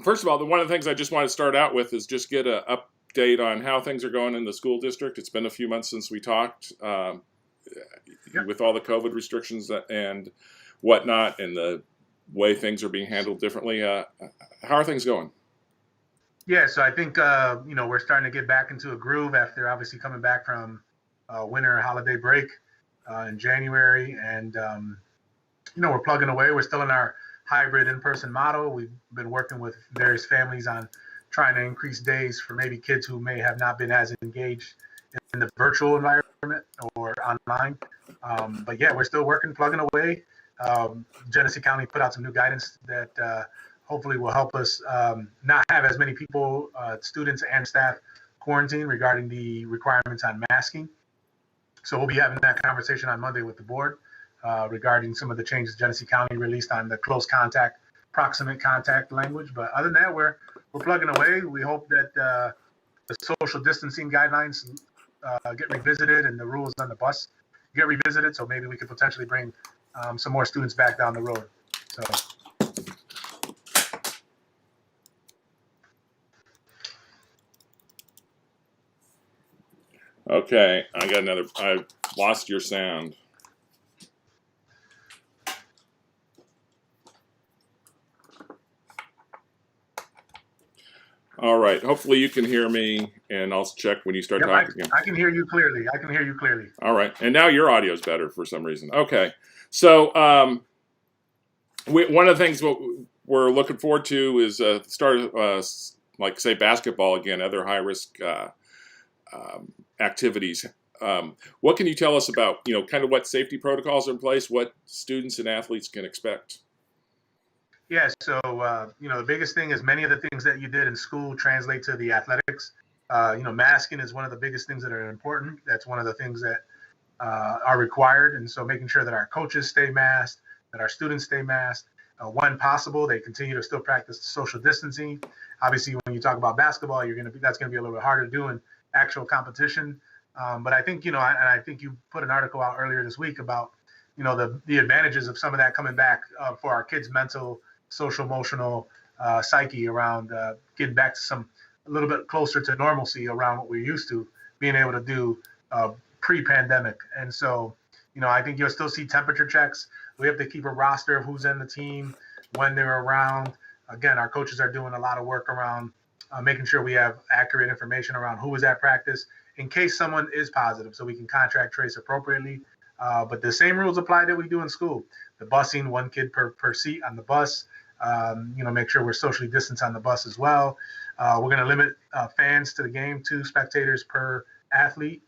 first of all, one of the things I just want to start out with is just get an update on how things are going in the school district. It's been a few months since we talked with all the COVID restrictions and whatnot, and the way things are being handled differently. How are things going? Yeah, so I think, we're starting to get back into a groove after obviously coming back from winter holiday break in January. And, we're plugging away. We're still in our hybrid in-person model. We've been working with various families on trying to increase days for maybe kids who may have not been as engaged in the virtual environment or online. But yeah, we're still working, plugging away. Genesee County put out some new guidance that hopefully will help us not have as many people, students and staff, quarantine regarding the requirements on masking. So we'll be having that conversation on Monday with the board regarding some of the changes Genesee County released on the close contact, proximate contact language. But other than that, we're plugging away. We hope that the social distancing guidelines get revisited and the rules on the bus get revisited. So maybe we could potentially bring some more students back down the road. So. Okay, I lost your sound. All right, hopefully you can hear me, and I'll check when you start talking again. I can hear you clearly. All right, and now your audio is better for some reason. Okay, so one of the things what we're looking forward to is start like say basketball again, other high-risk activities. What can you tell us about, kind of what safety protocols are in place, what students and athletes can expect? Yeah, so, the biggest thing is many of the things that you did in school translate to the athletics. Masking is one of the biggest things that are important. That's one of the things that are required. And so making sure that our coaches stay masked, that our students stay masked. When possible, they continue to still practice social distancing. Obviously, when you talk about basketball, that's going to be a little bit harder to do in actual competition. But I think, and I think you put an article out earlier this week about, the advantages of some of that coming back for our kids' mental, social, emotional psyche around getting back to a little bit closer to normalcy around what we're used to being able to do pre-pandemic. And so, I think you'll still see temperature checks. We have to keep a roster of who's in the team, when they're around. Again, our coaches are doing a lot of work around making sure we have accurate information around who is at practice in case someone is positive, so we can contact trace appropriately. But the same rules apply that we do in school. The busing, one kid per seat on the bus. Make sure we're socially distanced on the bus as well. We're going to limit fans to the game, 2 spectators per athlete,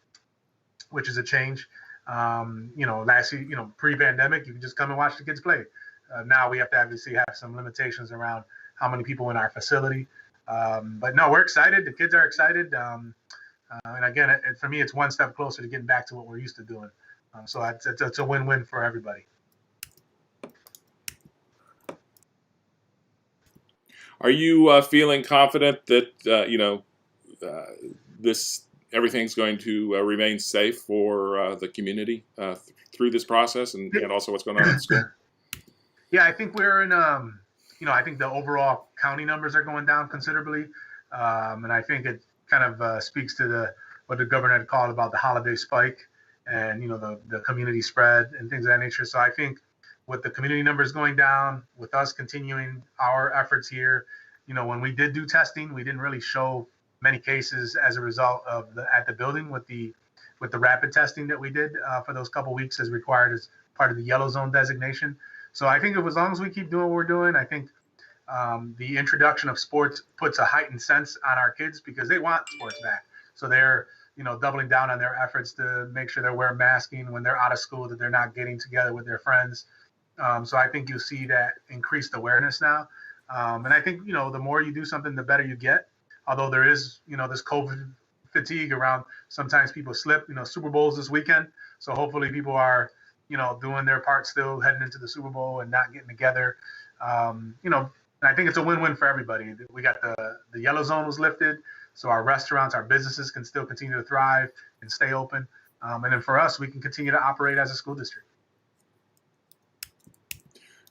which is a change. Last year, pre-pandemic, you can just come and watch the kids play. Now we have to obviously have some limitations around how many people in our facility. But no, we're excited. The kids are excited. And again, for me, it's one step closer to getting back to what we're used to doing. So it's a win-win for everybody. Are you feeling confident that everything's going to remain safe for the community through this process, and also what's going on in school? Yeah, I think we're in. I think the overall county numbers are going down considerably, and I think it kind of speaks to what the governor had called about the holiday spike, and the community spread and things of that nature. So I think with the community numbers going down, with us continuing our efforts here, when we did do testing, we didn't really show many cases as a result of at the building with the rapid testing that we did for those couple weeks as required as part of the yellow zone designation. So I think as long as we keep doing what we're doing, I think the introduction of sports puts a heightened sense on our kids because they want sports back. So they're doubling down on their efforts to make sure they're wearing masking when they're out of school, that they're not getting together with their friends. So I think you'll see that increased awareness now. And I think, the more you do something, the better you get. Although there is, this COVID fatigue around, sometimes people slip, Super Bowl's this weekend. So hopefully people are, doing their part still heading into the Super Bowl and not getting together. And I think it's a win-win for everybody. We got the yellow zone was lifted. So our restaurants, our businesses can still continue to thrive and stay open. And then for us, we can continue to operate as a school district.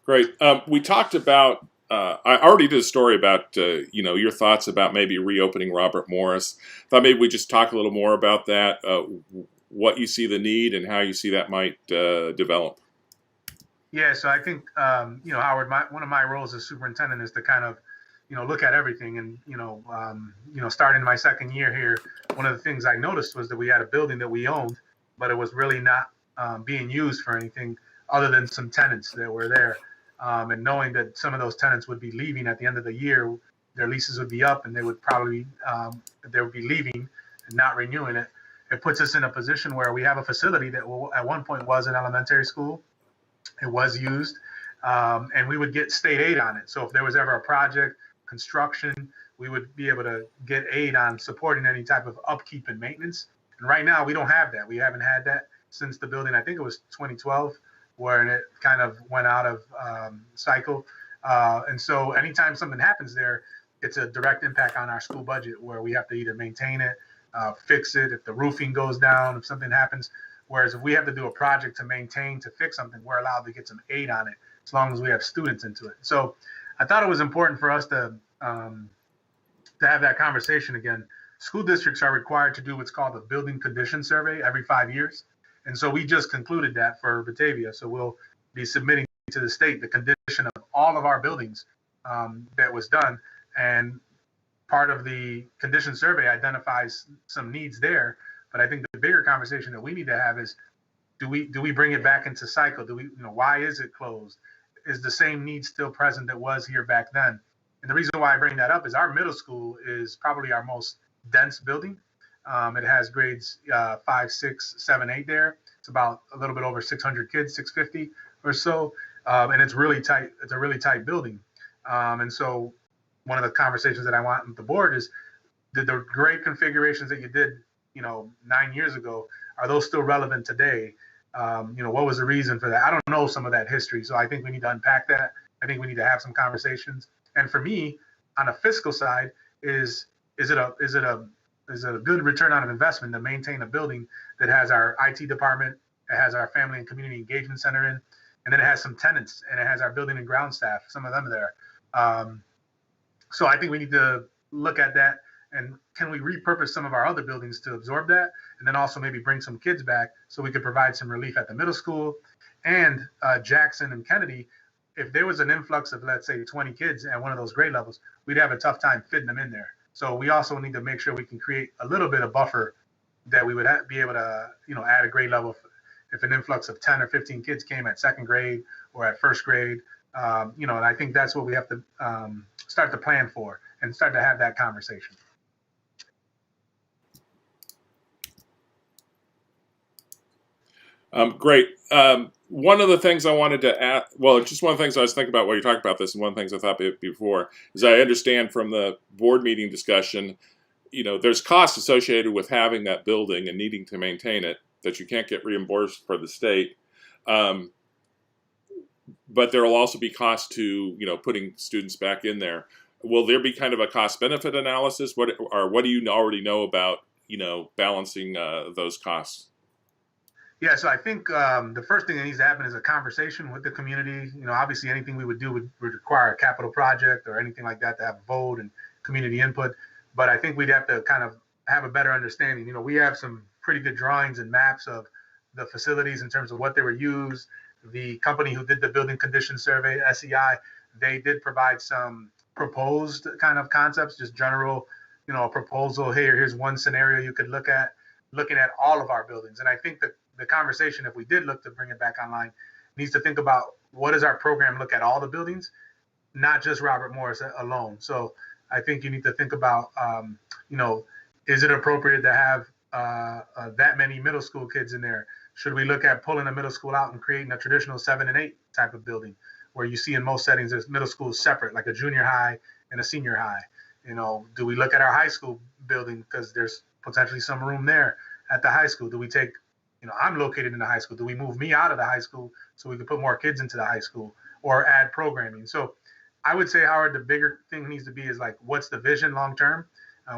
Great. We talked about I already did a story about your thoughts about maybe reopening Robert Morris. Thought maybe we just talk a little more about that, what you see the need and how you see that might develop. Yeah, so I think Howard, one of my roles as superintendent is to kind of look at everything, and starting my second year here, one of the things I noticed was that we had a building that we owned, but it was really not being used for anything other than some tenants that were there, and knowing that some of those tenants would be leaving at the end of the year, their leases would be up, and they would probably they would be leaving and not renewing it. It puts us in a position where we have a facility that at one point was an elementary school. It was used, and we would get state aid on it. So if there was ever a project, construction, we would be able to get aid on supporting any type of upkeep and maintenance. And right now, we don't have that. We haven't had that since the building, I think it was 2012, where it kind of went out of cycle. And so anytime something happens there, it's a direct impact on our school budget, where we have to either maintain it, fix it, if the roofing goes down, if something happens. Whereas if we have to do a project to maintain, to fix something, we're allowed to get some aid on it as long as we have students into it. So I thought it was important for us to have that conversation again. School districts are required to do what's called a building condition survey every 5 years. And so we just concluded that for Batavia. So we'll be submitting to the state the condition of all of our buildings that was done. And part of the condition survey identifies some needs there. But I think the bigger conversation that we need to have is, do we bring it back into cycle? Do we, why is it closed? Is the same need still present that was here back then? And the reason why I bring that up is our middle school is probably our most dense building. It has grades 5, 6, 7, 8 there. It's about a little bit over 600 kids, 650 or so. And it's really tight. It's a really tight building. And so one of the conversations that I want with the board is, did the grade configurations that you did 9 years ago, are those still relevant today? What was the reason for that? I don't know some of that history, so I think we need to unpack that. I think we need to have some conversations. And for me, on a fiscal side, is it a good return on investment to maintain a building that has our IT department, it has our family and community engagement center in, and then it has some tenants, and it has our building and ground staff, some of them there. So I think we need to look at that. And can we repurpose some of our other buildings to absorb that? And then also maybe bring some kids back so we could provide some relief at the middle school. And Jackson and Kennedy, if there was an influx of, let's say, 20 kids at one of those grade levels, we'd have a tough time fitting them in there. So we also need to make sure we can create a little bit of buffer that we would be able to, add a grade level if an influx of 10 or 15 kids came at second grade or at first grade. And I think that's what we have to start to plan for and start to have that conversation. Great. One of the things I wanted to add, just one of the things I was thinking about while you talked about this, and one of the things I thought before, is I understand from the board meeting discussion, there's costs associated with having that building and needing to maintain it that you can't get reimbursed for the state. But there will also be costs to, putting students back in there. Will there be kind of a cost-benefit analysis? What do you already know about, balancing those costs? Yeah, so I think the first thing that needs to happen is a conversation with the community. Obviously anything we would do would require a capital project or anything like that to have a vote and community input. But I think we'd have to kind of have a better understanding. We have some pretty good drawings and maps of the facilities in terms of what they were used. The company who did the building condition survey, SEI, they did provide some proposed kind of concepts, just general, a proposal. Hey, here's one scenario you could look at, looking at all of our buildings. And I think that the conversation, if we did look to bring it back online, needs to think about, what does our program look at all the buildings, not just Robert Morris alone. So I think you need to think about, is it appropriate to have that many middle school kids in there? Should we look at pulling a middle school out and creating a traditional 7 and 8 type of building, where you see in most settings there's middle schools separate, like a junior high and a senior high? Do we look at our high school building, because there's potentially some room there at the high school? Do we take, I'm located in the high school, do we move me out of the high school so we can put more kids into the high school, or add programming? So I would say, Howard, the bigger thing needs to be is like, what's the vision long term?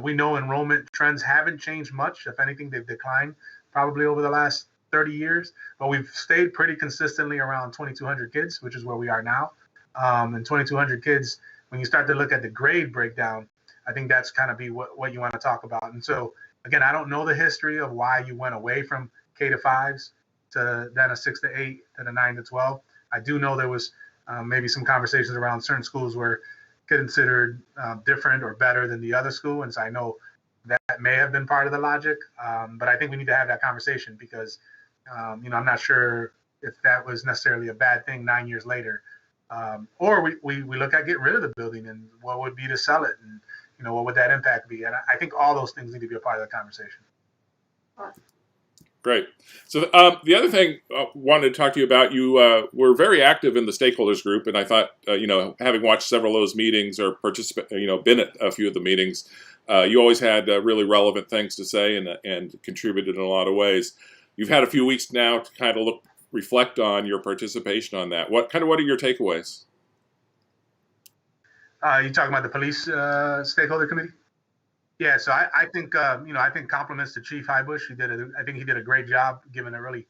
We know enrollment trends haven't changed much. If anything, they've declined probably over the last 30 years, but we've stayed pretty consistently around 2,200 kids, which is where we are now. and 2,200 kids, when you start to look at the grade breakdown, I think that's kind of be what you want to talk about. And so, again, I don't know the history of why you went away from K to 5s to then a 6 to 8 to the 9 to 12. I do know there was maybe some conversations around certain schools were considered different or better than the other school. And so I know that may have been part of the logic. But I think we need to have that conversation because, I'm not sure if that was necessarily a bad thing 9 years later. Or we look at getting rid of the building and what would be to sell it and, what would that impact be? And I think all those things need to be a part of the conversation. Great. So the other thing I wanted to talk to you about, you were very active in the stakeholders group, and I thought, having watched several of those meetings or been at a few of the meetings, you always had really relevant things to say and contributed in a lot of ways. You've had a few weeks now to kind of reflect on your participation on that. What are your takeaways? You talking about the police stakeholder committee? Yeah, so I think I think compliments to Chief Highbush. I think he did a great job given a really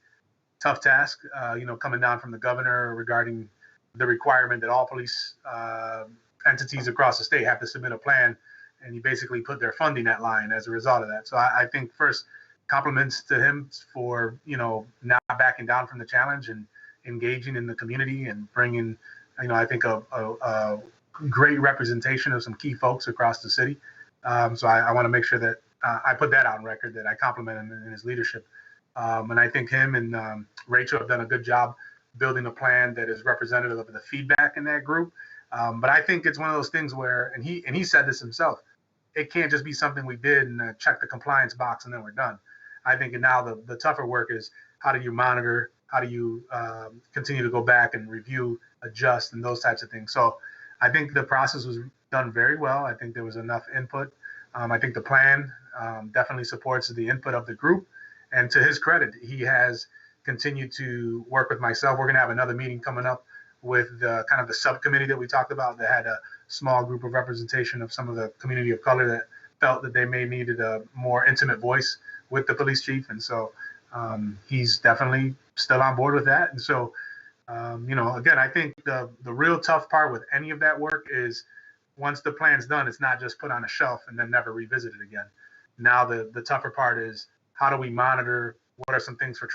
tough task. Coming down from the governor regarding the requirement that all police entities across the state have to submit a plan, and he basically put their funding at line as a result of that. So I think first compliments to him for not backing down from the challenge and engaging in the community and bringing I think a great representation of some key folks across the city. So I want to make sure that I put that on record, that I compliment him in his leadership. And I think him and Rachel have done a good job building a plan that is representative of the feedback in that group. But I think it's one of those things where, and he said this himself, it can't just be something we did and check the compliance box and then we're done. I think now the tougher work is how do you monitor, how do you continue to go back and review, adjust, and those types of things. So I think the process was done very well. I think there was enough input. I think the plan definitely supports the input of the group. And to his credit, he has continued to work with myself. We're going to have another meeting coming up with the kind of the subcommittee that we talked about that had a small group of representation of some of the community of color that felt that they may needed a more intimate voice with the police chief. And so he's definitely still on board with that. And so, again, I think the real tough part with any of that work is once the plan's done, it's not just put on a shelf and then never revisited again. Now the tougher part is how do we monitor? What are some things for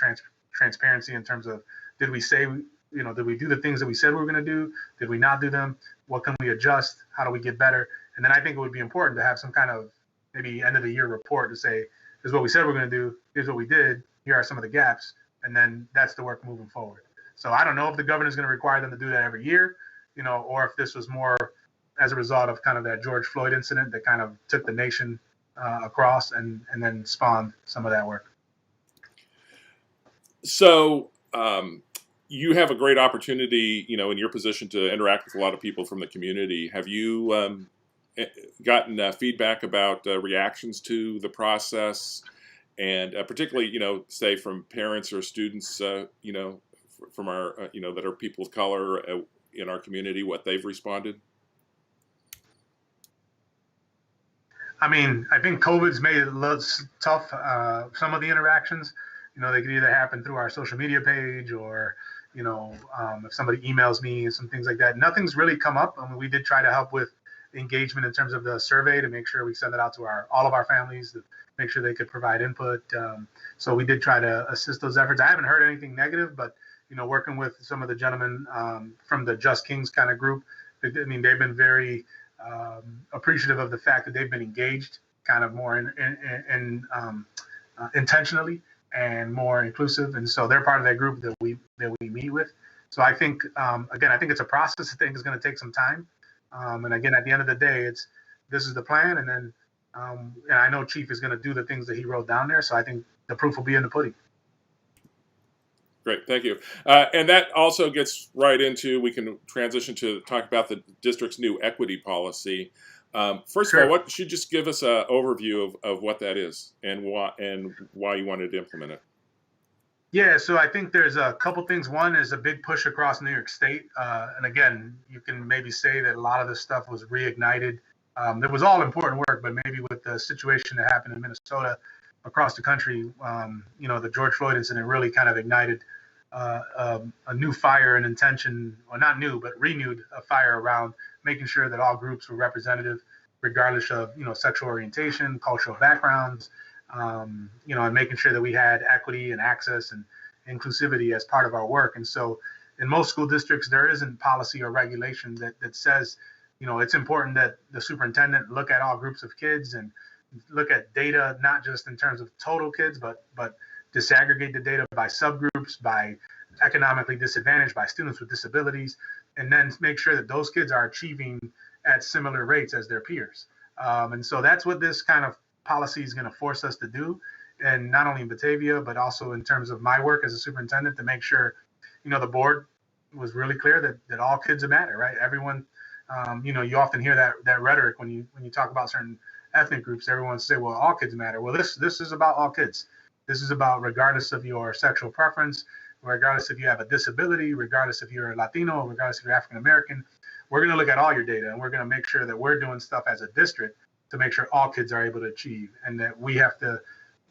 transparency in terms of did we do the things that we said we were going to do? Did we not do them? What can we adjust? How do we get better? And then I think it would be important to have some kind of maybe end of the year report to say, here's what we said we're going to do. Here's what we did. Here are some of the gaps. And then that's the work moving forward. So I don't know if the governor is going to require them to do that every year, or if this was more as a result of kind of that George Floyd incident that kind of took the nation across and then spawned some of that work. So you have a great opportunity, in your position to interact with a lot of people from the community. Have you gotten feedback about reactions to the process, and particularly, say from parents or students, from our, that are people of color in our community, what they've responded? I mean, I think COVID's made it a little tough. Some of the interactions, they could either happen through our social media page or, if somebody emails me and some things like that. Nothing's really come up. I mean, we did try to help with engagement in terms of the survey to make sure we send it out to all of our families to make sure they could provide input. So we did try to assist those efforts. I haven't heard anything negative, but, working with some of the gentlemen from the Just Kings kind of group, they've been very appreciative of the fact that they've been engaged kind of more intentionally and more inclusive. And so they're part of that group that we meet with. So I think, again, I think it's a process. I think it's going to take some time. And again, at the end of the day, this is the plan. And then, and I know Chief is going to do the things that he wrote down there. So I think the proof will be in the pudding. Great, thank you. And that also gets right into, we can transition to talk about the district's new equity policy. First Sure. of all, should you just give us an overview of what that is and why you wanted to implement it? Yeah, so I think there's a couple things. One is a big push across New York State. And again, you can maybe say that a lot of this stuff was reignited. It was all important work, but maybe with the situation that happened in Minnesota, across the country, the George Floyd incident really kind of ignited a new fire and intention, or not new, but renewed a fire around making sure that all groups were representative, regardless of sexual orientation, cultural backgrounds, and making sure that we had equity and access and inclusivity as part of our work. And so, in most school districts, there isn't policy or regulation that says, it's important that the superintendent look at all groups of kids and look at data, not just in terms of total kids, but disaggregate the data by subgroups, by economically disadvantaged, by students with disabilities, and then make sure that those kids are achieving at similar rates as their peers. And so that's what this kind of policy is going to force us to do. And not only in Batavia, but also in terms of my work as a superintendent, to make sure, the board was really clear that all kids matter, right? Everyone, you often hear that rhetoric when you talk about certain ethnic groups. Everyone say, well, all kids matter. Well, this is about all kids. This is about regardless of your sexual preference, regardless if you have a disability, regardless if you're Latino, regardless if you're African American. We're going to look at all your data, and we're going to make sure that we're doing stuff as a district to make sure all kids are able to achieve, and that we have to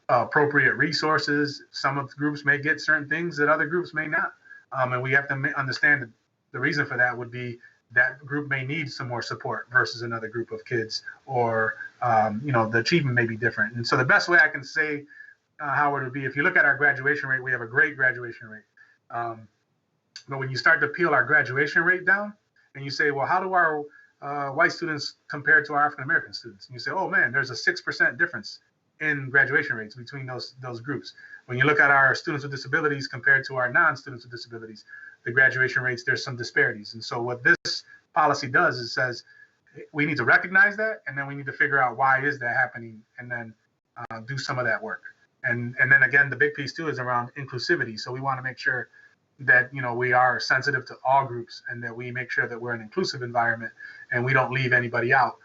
appropriate resources. Some of the groups may get certain things that other groups may not. And we have to understand that the reason for that would be that group may need some more support versus another group of kids, or, the achievement may be different. And so the best way I can say, Howard, would be, if you look at our graduation rate, we have a great graduation rate. But when you start to peel our graduation rate down and you say, well, how do our white students compare to our African-American students? And you say, oh man, there's a 6% difference in graduation rates between those groups. When you look at our students with disabilities compared to our non-students with disabilities, the graduation rates, there's some disparities. And so what this policy does is says, we need to recognize that, and then we need to figure out why is that happening, and then do some of that work. And then again, the big piece too is around inclusivity. So we want to make sure that we are sensitive to all groups, and that we make sure that we're an inclusive environment and we don't leave anybody out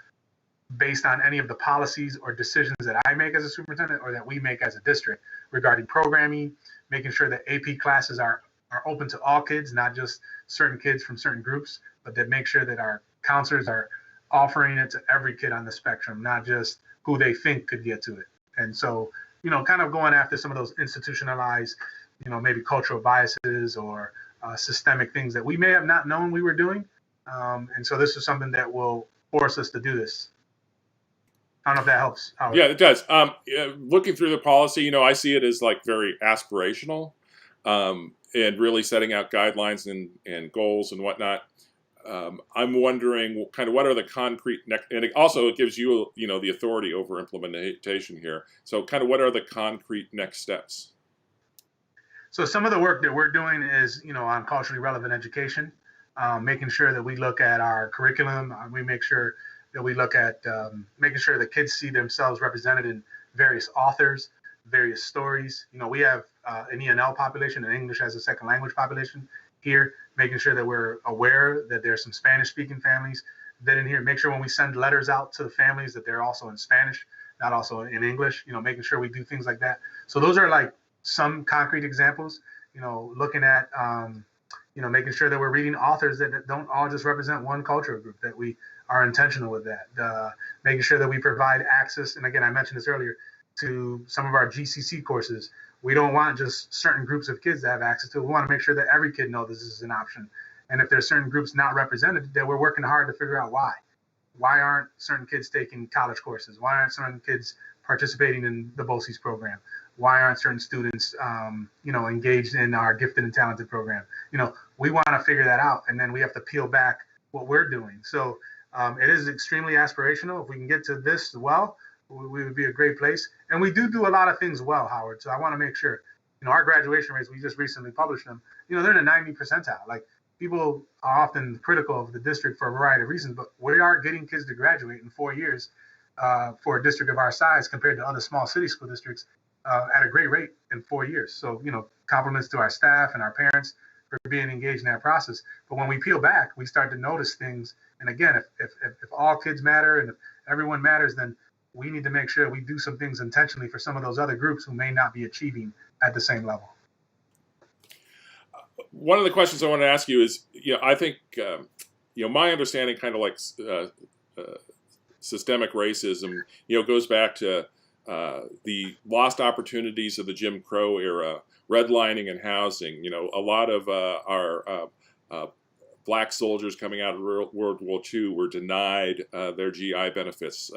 based on any of the policies or decisions that I make as a superintendent, or that we make as a district regarding programming, making sure that AP classes are open to all kids, not just certain kids from certain groups, but that make sure that our counselors are offering it to every kid on the spectrum, not just who they think could get to it. And so, kind of going after some of those institutionalized, maybe cultural biases or systemic things that we may have not known we were doing. And so this is something that will force us to do this. I don't know if that helps, Howard. Yeah, it does. Looking through the policy, I see it as like very aspirational, and really setting out guidelines and goals and whatnot. I'm wondering kind of what are the concrete and it gives you, the authority over implementation here. So kind of what are the concrete next steps? So some of the work that we're doing is, on culturally relevant education, making sure that we look at our curriculum. We make sure that we look at making sure that kids see themselves represented in various authors, various stories. We have an ENL population, an English as a second language population here, making sure that we're aware that there's some Spanish-speaking families that in here. Make sure when we send letters out to the families that they're also in Spanish, not also in English, making sure we do things like that. So those are like some concrete examples, looking at, making sure that we're reading authors that don't all just represent one cultural group, that we are intentional with that, making sure that we provide access. And again, I mentioned this earlier, to some of our GCC courses. We don't want just certain groups of kids to have access to it. We want to make sure that every kid knows this is an option. And if there's certain groups not represented, that we're working hard to figure out why. Why aren't certain kids taking college courses? Why aren't certain kids participating in the BOCES program? Why aren't certain students, engaged in our gifted and talented program? We want to figure that out, and then we have to peel back what we're doing. So it is extremely aspirational. If we can get to this well, we would be a great place. And we do a lot of things well, Howard. So I want to make sure, our graduation rates, we just recently published them, they're in the 90 percentile. Like, people are often critical of the district for a variety of reasons, but we are getting kids to graduate in 4 years for a district of our size compared to other small city school districts at a great rate in 4 years. So, compliments to our staff and our parents for being engaged in that process. But when we peel back, we start to notice things. And again, if all kids matter and if everyone matters, then we need to make sure we do some things intentionally for some of those other groups who may not be achieving at the same level. One of the questions I want to ask you is, I think, my understanding kind of like systemic racism, goes back to the lost opportunities of the Jim Crow era, redlining and housing. A lot of our black soldiers coming out of World War II were denied their GI benefits,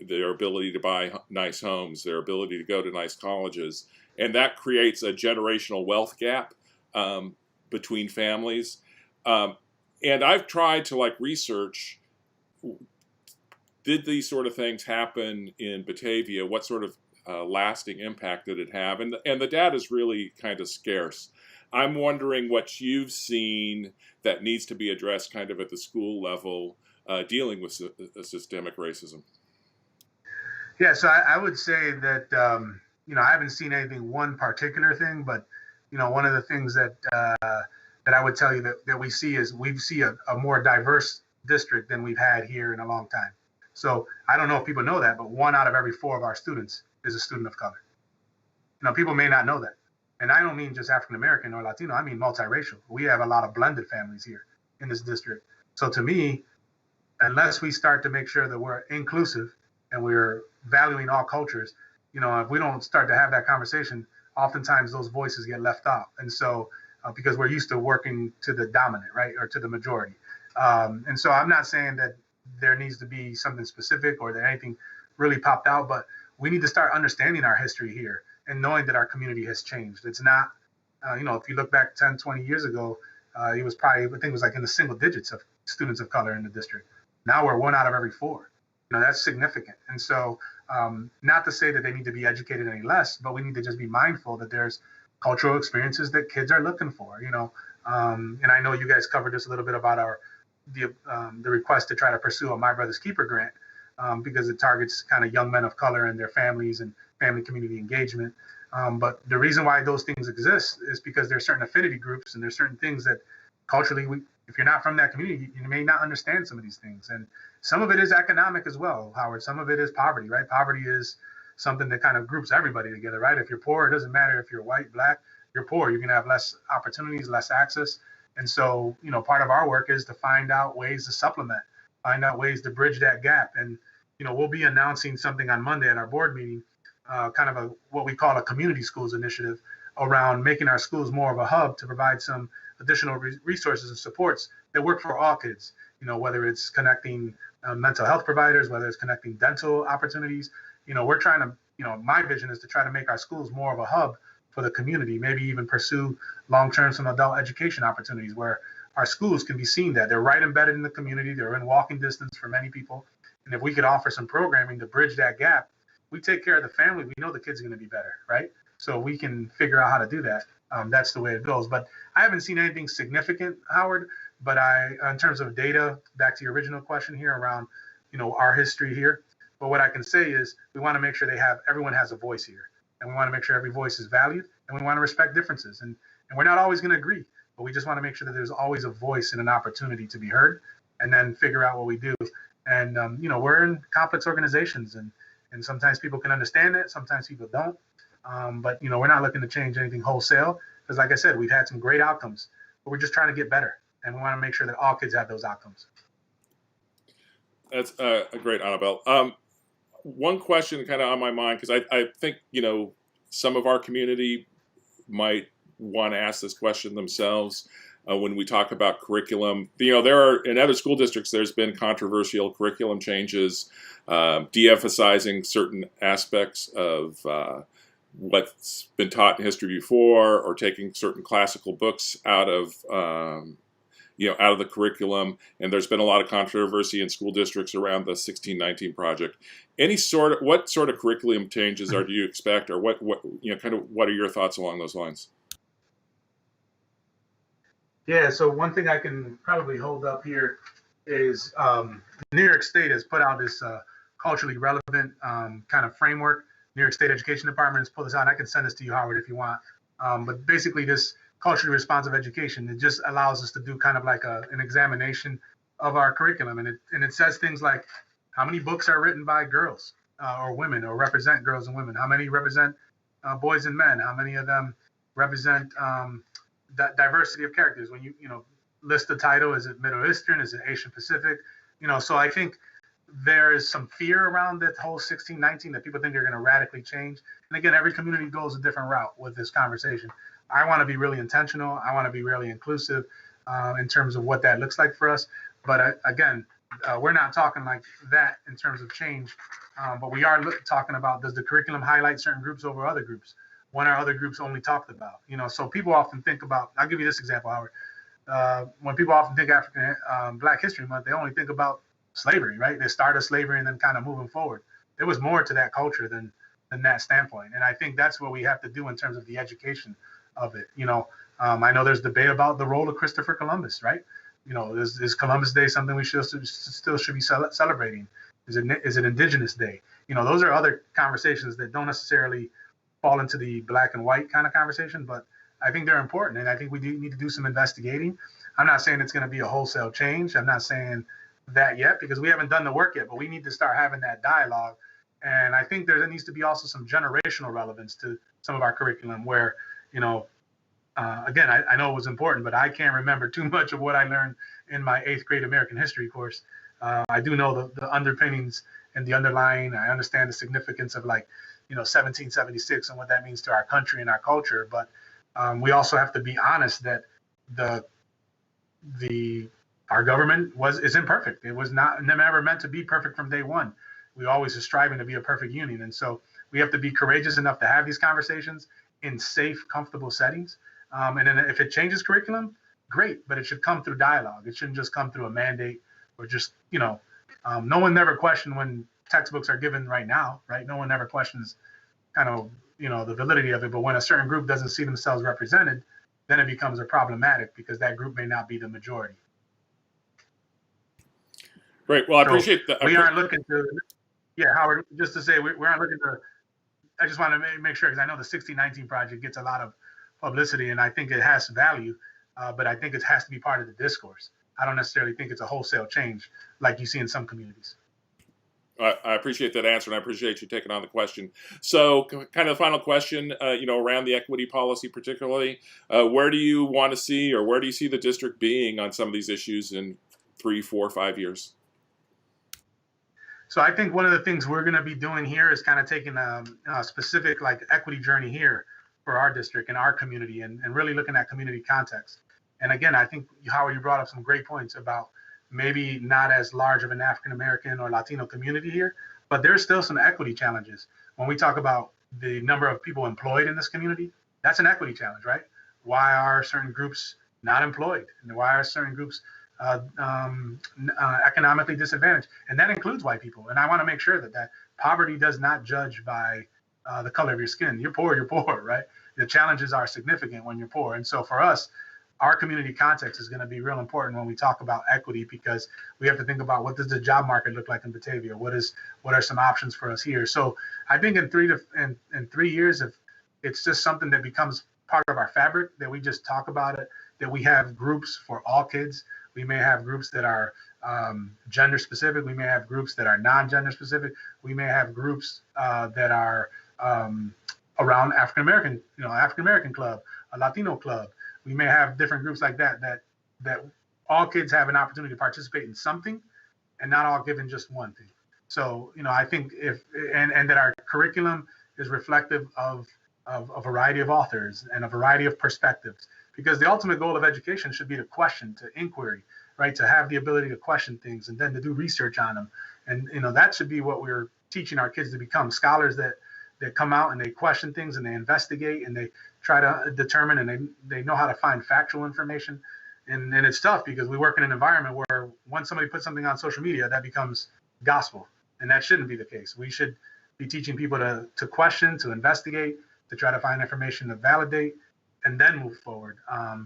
their ability to buy nice homes, their ability to go to nice colleges. And that creates a generational wealth gap between families. And I've tried to research, did these sort of things happen in Batavia? What sort of lasting impact did it have? And the data is really kind of scarce. I'm wondering what you've seen that needs to be addressed kind of at the school level dealing with systemic racism. Yeah, so I would say that, I haven't seen anything, one particular thing, but, one of the things that I would tell you that we see is we see a more diverse district than we've had here in a long time. So I don't know if people know that, but 1 out of every 4 of our students is a student of color. People may not know that. And I don't mean just African-American or Latino, I mean multiracial. We have a lot of blended families here in this district. So to me, unless we start to make sure that we're inclusive and we're valuing all cultures, if we don't start to have that conversation, oftentimes those voices get left out. And so, because we're used to working to the dominant, right, or to the majority. And so I'm not saying that there needs to be something specific or that anything really popped out, but we need to start understanding our history here and knowing that our community has changed. It's not, if you look back 10, 20 years ago, it was probably, I think it was in the single digits of students of color in the district. Now we're 1 out of every 4. That's significant. And so not to say that they need to be educated any less, but we need to just be mindful that there's cultural experiences that kids are looking for, and I know you guys covered this a little bit about the request to try to pursue a My Brother's Keeper grant, because it targets kind of young men of color and their families and family community engagement. But the reason why those things exist is because there's certain affinity groups and there's certain things that culturally, if you're not from that community, you may not understand some of these things. And some of it is economic as well, Howard. Some of it is poverty, right? Poverty is something that kind of groups everybody together, right? If you're poor, it doesn't matter if you're white, black, you're poor. You're going to have less opportunities, less access. And so, part of our work is to find out ways to supplement, find out ways to bridge that gap. And, we'll be announcing something on Monday at our board meeting, kind of what we call a community schools initiative around making our schools more of a hub to provide some additional resources and supports that work for all kids, whether it's connecting mental health providers, whether it's connecting dental opportunities. We're trying to, my vision is to try to make our schools more of a hub for the community, maybe even pursue long-term some adult education opportunities where our schools can be seen that they're right embedded in the community, they're in walking distance for many people. And if we could offer some programming to bridge that gap, we take care of the family, we know the kid's going to be better, right? So we can figure out how to do that. That's the way it goes. But I haven't seen anything significant, Howard, but in terms of data, back to your original question here around, our history here. But what I can say is we want to make sure everyone has a voice here. And we want to make sure every voice is valued, and we want to respect differences. And we're not always going to agree, but we just want to make sure that there's always a voice and an opportunity to be heard, and then figure out what we do. And, we're in complex organizations, and sometimes people can understand it, sometimes people don't. But, we're not looking to change anything wholesale, because like I said, we've had some great outcomes, but we're just trying to get better. And we want to make sure that all kids have those outcomes. That's a great, Anibal. One question kind of on my mind, because I think, some of our community might want to ask this question themselves when we talk about curriculum. There are, in other school districts, there's been controversial curriculum changes, de-emphasizing certain aspects of what's been taught in history before, or taking certain classical books out of the curriculum. And there's been a lot of controversy in school districts around the 1619 project. What sort of curriculum changes do you expect, or what are your thoughts along those lines? Yeah, so one thing I can probably hold up here is New York State has put out this culturally relevant kind of framework. New York State Education Department has pulled this out. And I can send this to you, Howard, if you want. But basically, this culturally responsive education, it just allows us to do kind of like an examination of our curriculum. And it says things like how many books are written by girls or women, or represent girls and women, how many represent boys and men, how many of them represent that diversity of characters. When you list the title, is it Middle Eastern, is it Asian Pacific? So I think there is some fear around that whole 1619 that people think they're going to radically change. And again, every community goes a different route with this conversation. I want to be really intentional. I want to be really inclusive in terms of what that looks like for us. But again, we're not talking like that in terms of change, but we are talking about, does the curriculum highlight certain groups over other groups? When are other groups only talked about? So people often think about, I'll give you this example, Howard. When people often think African Black History Month, they only think about slavery, right? They started slavery and then kind of moving forward. There was more to that culture than that standpoint. And I think that's what we have to do in terms of the education of it. I know there's debate about the role of Christopher Columbus, right? Is Columbus Day something we still should be celebrating? Is it Indigenous Day? Those are other conversations that don't necessarily fall into the black and white kind of conversation, but I think they're important. And I think we do need to do some investigating. I'm not saying it's going to be a wholesale change. I'm not saying that yet, because we haven't done the work yet, but we need to start having that dialogue. And I think there needs to be also some generational relevance to some of our curriculum where, again, I know it was important, but I can't remember too much of what I learned in my 8th grade American history course. I do know the underpinnings and the underlying. I understand the significance of 1776 and what that means to our country and our culture. But we also have to be honest that our government is imperfect. It was never meant to be perfect from day one. We always are striving to be a perfect union. And so we have to be courageous enough to have these conversations in safe, comfortable settings. And then if it changes curriculum, great, but it should come through dialogue. It shouldn't just come through a mandate or just, no one never questioned when textbooks are given right now, right? No one ever questions kind of, the validity of it. But when a certain group doesn't see themselves represented, then it becomes problematic because that group may not be the majority. Great. Well, I appreciate that. We aren't looking to, Howard, just to say, we aren't looking to, I just want to make sure, because I know the 1619 project gets a lot of publicity and I think it has value, but I think it has to be part of the discourse. I don't necessarily think it's a wholesale change like you see in some communities. I appreciate that answer, and I appreciate you taking on the question. So kind of the final question, around the equity policy particularly, where do you want to see, or where do you see the district being on some of these issues in 3, 4, 5 years? So I think one of the things we're going to be doing here is kind of taking a specific equity journey here for our district and our community and really looking at community context. And again, I think, Howard, you brought up some great points about maybe not as large of an African-American or Latino community here, but there's still some equity challenges. When we talk about the number of people employed in this community, that's an equity challenge, right? Why are certain groups not employed? And why are certain groups economically disadvantaged? And that includes white people. And I want to make sure that poverty does not judge by the color of your skin. You're poor, right? The challenges are significant when you're poor. And so for us, our community context is going to be real important when we talk about equity, because we have to think about, what does the job market look like in Batavia? What are some options for us here? So I think in 3 years, if it's just something that becomes part of our fabric, that we just talk about it, that we have groups for all kids. We may have groups that are gender specific. We may have groups that are non-gender specific. We may have groups that are around African American club, a Latino club. We may have different groups like that all kids have an opportunity to participate in something, and not all given just one thing. So, I think and that our curriculum is reflective of a variety of authors and a variety of perspectives, because the ultimate goal of education should be to question, to inquiry, right? To have the ability to question things and then to do research on them. And, that should be what we're teaching our kids to become, scholars that come out and they question things and they investigate and they try to determine, and they know how to find factual information. And it's tough because we work in an environment where once somebody puts something on social media, that becomes gospel. And that shouldn't be the case. We should be teaching people to question, to investigate, to try to find information to validate, and then move forward.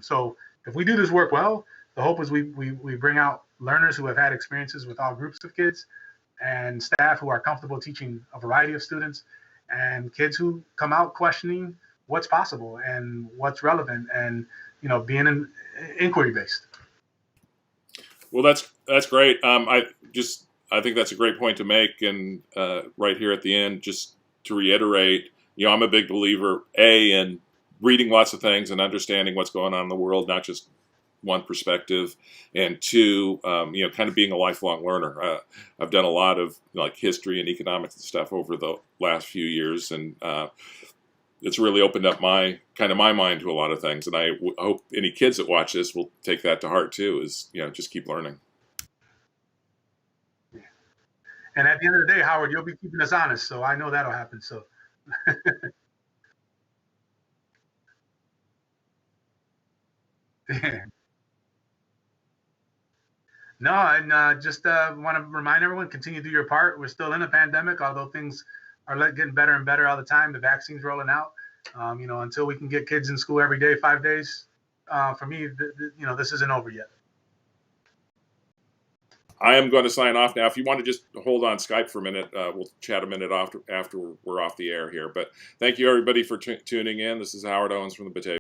So if we do this work well, the hope is we bring out learners who have had experiences with all groups of kids, and staff who are comfortable teaching a variety of students, and kids who come out questioning what's possible and what's relevant, and being inquiry based. Well, that's great. I think that's a great point to make, and right here at the end, just to reiterate, I'm a big believer in reading lots of things and understanding what's going on in the world, not just one perspective, and two, kind of being a lifelong learner. I've done a lot of like history and economics and stuff over the last few years, and it's really opened up my mind to a lot of things. And I hope any kids that watch this will take that to heart too. Is just keep learning. And at the end of the day, Howard, you'll be keeping us honest, so I know that'll happen. So. No, and just want to remind everyone, continue to do your part. We're still in a pandemic, although things are getting better and better all the time. The vaccine's rolling out. Until we can get kids in school every day, 5 days, for me, this isn't over yet. I am going to sign off now. If you want to just hold on Skype for a minute, we'll chat a minute after we're off the air here. But thank you, everybody, for tuning in. This is Howard Owens from the Batavia